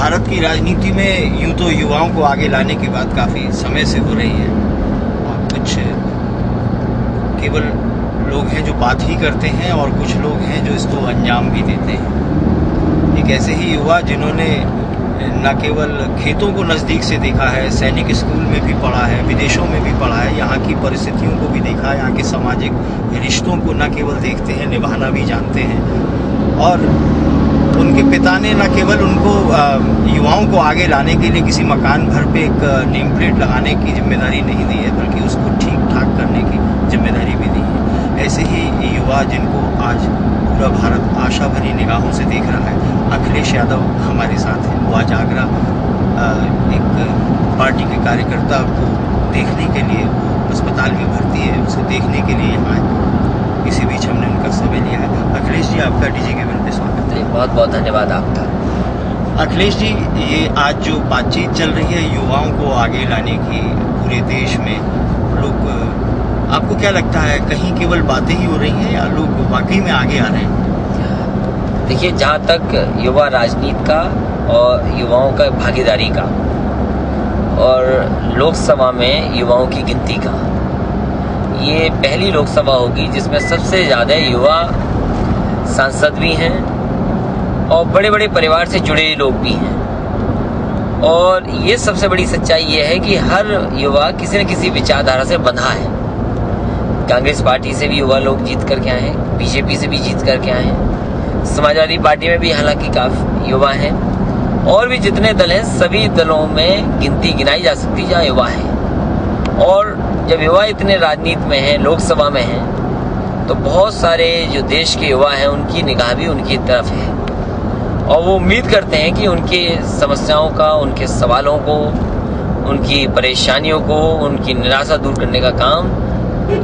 भारत की राजनीति में यूं तो युवाओं को आगे लाने की बात काफ़ी समय से हो रही है और कुछ केवल लोग हैं जो बात ही करते हैं और कुछ लोग हैं जो इसको अंजाम भी देते हैं। एक ऐसे ही युवा जिन्होंने न केवल खेतों को नज़दीक से देखा है, सैनिक स्कूल में भी पढ़ा है, विदेशों में भी पढ़ा है, यहाँ की परिस्थितियों को भी देखा है, यहाँ के सामाजिक रिश्तों को न केवल देखते हैं, निभाना भी जानते हैं। और उनके पिता ने न केवल उनको युवाओं को आगे लाने के लिए किसी मकान भर पे एक नेम प्लेट लगाने की जिम्मेदारी नहीं दी है, बल्कि उसको ठीक ठाक करने की जिम्मेदारी भी दी है। ऐसे ही युवा जिनको आज पूरा भारत आशा भरी निगाहों से देख रहा है, अखिलेश यादव हमारे साथ हैं। वो आज आगरा एक पार्टी के कार्यकर्ता को देखने के लिए, वो अस्पताल में भर्ती है, उसे देखने के लिए यहाँ आए। इसी बीच हमने उनका समय लिया है। अखिलेश जी, आपका डीजे केबिन पे स्वागत है। बहुत बहुत धन्यवाद आपका। अखिलेश जी, ये आज जो बातचीत चल रही है युवाओं को आगे लाने की पूरे देश में, लोग, आपको क्या लगता है, कहीं केवल बातें ही हो रही हैं या लोग वाकई में आगे आ रहे हैं? देखिए, जहाँ तक युवा राजनीति का और युवाओं का भागीदारी का और लोकसभा में युवाओं की गिनती का, ये पहली लोकसभा होगी जिसमें सबसे ज़्यादा युवा सांसद भी हैं और बड़े बड़े परिवार से जुड़े लोग भी हैं। और ये सबसे बड़ी सच्चाई ये है कि हर युवा किसी न किसी विचारधारा से बंधा है। कांग्रेस पार्टी से भी युवा लोग जीत करके आए हैं, बीजेपी से भी जीत करके आए हैं, समाजवादी पार्टी में भी हालांकि काफ़ी युवा हैं, और भी जितने दल हैं सभी दलों में गिनती गिनाई जा सकती है जहाँ युवा है। और जब युवा इतने राजनीति में हैं, लोकसभा में हैं, तो बहुत सारे जो देश के युवा हैं उनकी निगाह भी उनकी तरफ है और वो उम्मीद करते हैं कि उनके समस्याओं का, उनके सवालों को, उनकी परेशानियों को, उनकी निराशा दूर करने का काम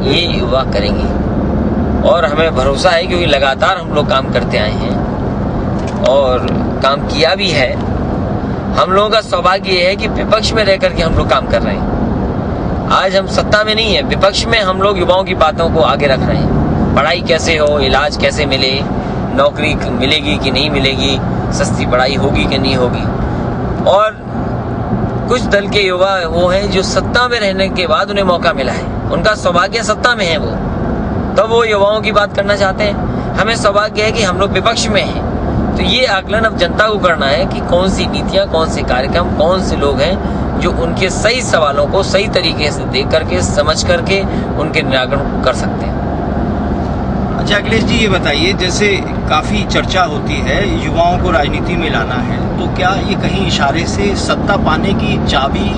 ये युवा करेंगे। और हमें भरोसा है क्योंकि लगातार हम लोग काम करते आए हैं और काम किया भी है। हम लोगों का सौभाग्य ये है कि विपक्ष में रह करके हम लोग काम कर रहे हैं। आज हम सत्ता में नहीं है, विपक्ष में हम लोग युवाओं की बातों को आगे रख रहे हैं। पढ़ाई कैसे हो, इलाज कैसे मिले, नौकरी मिलेगी कि नहीं मिलेगी, सस्ती पढ़ाई होगी कि नहीं होगी। और कुछ दल के युवा वो हैं जो सत्ता में रहने के बाद उन्हें मौका मिला है, उनका सौभाग्य सत्ता में है, वो तब वो युवाओं की बात करना चाहते हैं। हमें सौभाग्य है कि हम लोग विपक्ष में हैं। तो ये आकलन अब जनता को करना है कि कौन सी नीतियाँ, कौन से कार्यक्रम, कौन से लोग हैं जो उनके सही सवालों को सही तरीके से देख करके, समझ करके उनके निराकरण कर सकते हैं। अच्छा अखिलेश जी, ये बताइए, जैसे काफ़ी चर्चा होती है युवाओं को राजनीति में लाना है, तो क्या ये कहीं इशारे से सत्ता पाने की चाबी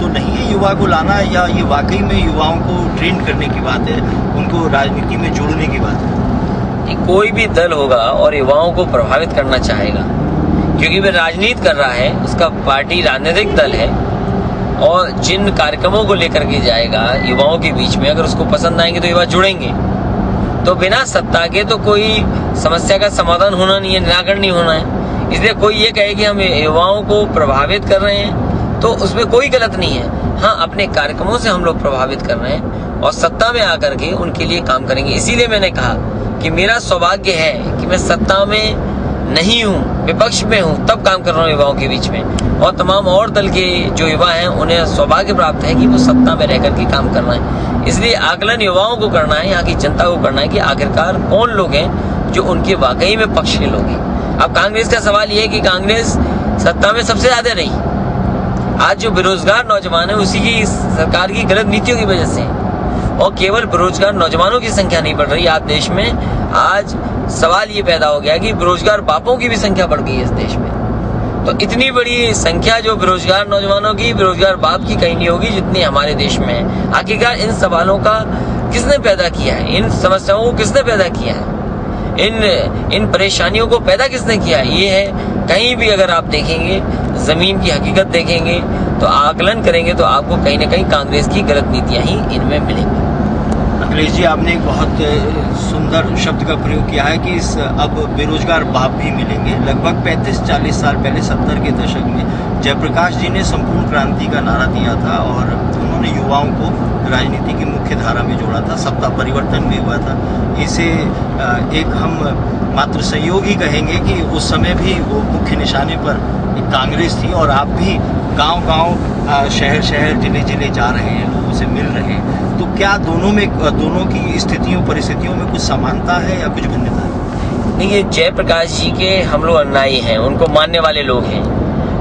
तो नहीं है युवा को लाना, या ये वाकई में युवाओं को ट्रेन करने की बात है, उनको राजनीति में जोड़ने की बात है? कोई भी दल होगा और युवाओं को प्रभावित करना चाहेगा, क्योंकि वह राजनीति कर रहा है, उसका पार्टी राजनीतिक दल है और जिन कार्यक्रमों को लेकर के जाएगा युवाओं के बीच में, अगर उसको पसंद आएंगे तो युवा जुड़ेंगे। तो बिना सत्ता के तो कोई समस्या का समाधान होना नहीं है, निराकरण नहीं होना है। इसलिए कोई ये कहे कि हम युवाओं को प्रभावित कर रहे हैं तो उसमें कोई गलत नहीं है। हाँ, अपने कार्यक्रमों से हम लोग प्रभावित कर रहे हैं और सत्ता में आकर के उनके लिए काम करेंगे। इसीलिए मैंने कहा कि मेरा सौभाग्य है कि मैं सत्ता में नहीं हूँ, विपक्ष में हूँ, तब काम कर रहा हूँ युवाओं के बीच में। और तमाम और दल के जो युवा हैं उन्हें सौभाग्य प्राप्त है कि वो सत्ता में रह करके काम करना है। इसलिए आकलन युवाओं को करना है, यहाँ की जनता को करना है कि आखिरकार कौन लोग हैं जो उनके वाकई में पक्ष के लोग हैं। अब कांग्रेस का सवाल ये है कि कांग्रेस सत्ता में सबसे ज्यादा रही। आज जो बेरोजगार नौजवान है उसी की सरकार की गलत नीतियों की वजह से, और केवल बेरोजगार नौजवानों की संख्या नहीं बढ़ रही आज देश में। आज सवाल ये पैदा हो गया कि बेरोजगार बापों की भी संख्या बढ़ गई है इस देश में। तो इतनी बड़ी संख्या जो बेरोजगार नौजवानों की, बेरोजगार बाप की कहीं नहीं होगी जितनी हमारे देश में है। आखिरकार इन सवालों का किसने पैदा किया है, इन समस्याओं को किसने पैदा किया है, इन परेशानियों को पैदा किसने किया है? ये है, कहीं भी अगर आप देखेंगे, जमीन की हकीकत देखेंगे तो आकलन करेंगे तो आपको कहीं ना कहीं कांग्रेस की गलत नीतियां ही इनमें मिलेंगी। अखिलेश जी, आपने एक बहुत सुंदर शब्द का प्रयोग किया है कि अब बेरोजगार बाप भी मिलेंगे। लगभग 35-40 साल पहले 70 के दशक में जयप्रकाश जी ने संपूर्ण क्रांति का नारा दिया था और उन्होंने उन्होंने युवाओं को राजनीति की मुख्य धारा में जोड़ा था, सत्ता परिवर्तन भी हुआ था। इसे एक हम मात्र सहयोगी कहेंगे कि उस समय भी वो मुख्य निशाने पर एक कांग्रेस थी और आप भी गांव-गांव, शहर-शहर, जिले-जिले जा रहे हैं, लोगों से मिल रहे हैं। तो क्या दोनों की स्थितियों परिस्थितियों में कुछ समानता है या कुछ भिन्नता है? देखिए, जयप्रकाश जी के हम लोग अनुयायी हैं, उनको मानने वाले लोग हैं,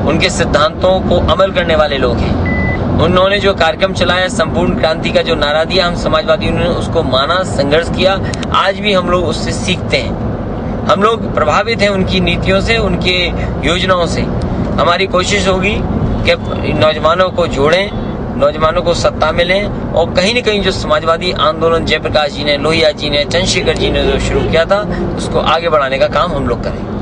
उनके सिद्धांतों को अमल करने वाले लोग हैं। उन्होंने जो कार्यक्रम चलाया, संपूर्ण क्रांति का जो नारा दिया, हम समाजवादियों ने उसको माना, संघर्ष किया। आज भी हम लोग उससे सीखते हैं, हम लोग प्रभावित हैं उनकी नीतियों से, उनके योजनाओं से। हमारी कोशिश होगी कि नौजवानों को जोड़ें, नौजवानों को सत्ता मिले और कहीं न कहीं जो समाजवादी आंदोलन जयप्रकाश जी ने, लोहिया जी ने, चंद्रशेखर जी ने जो शुरू किया था, उसको आगे बढ़ाने का काम हम लोग करें।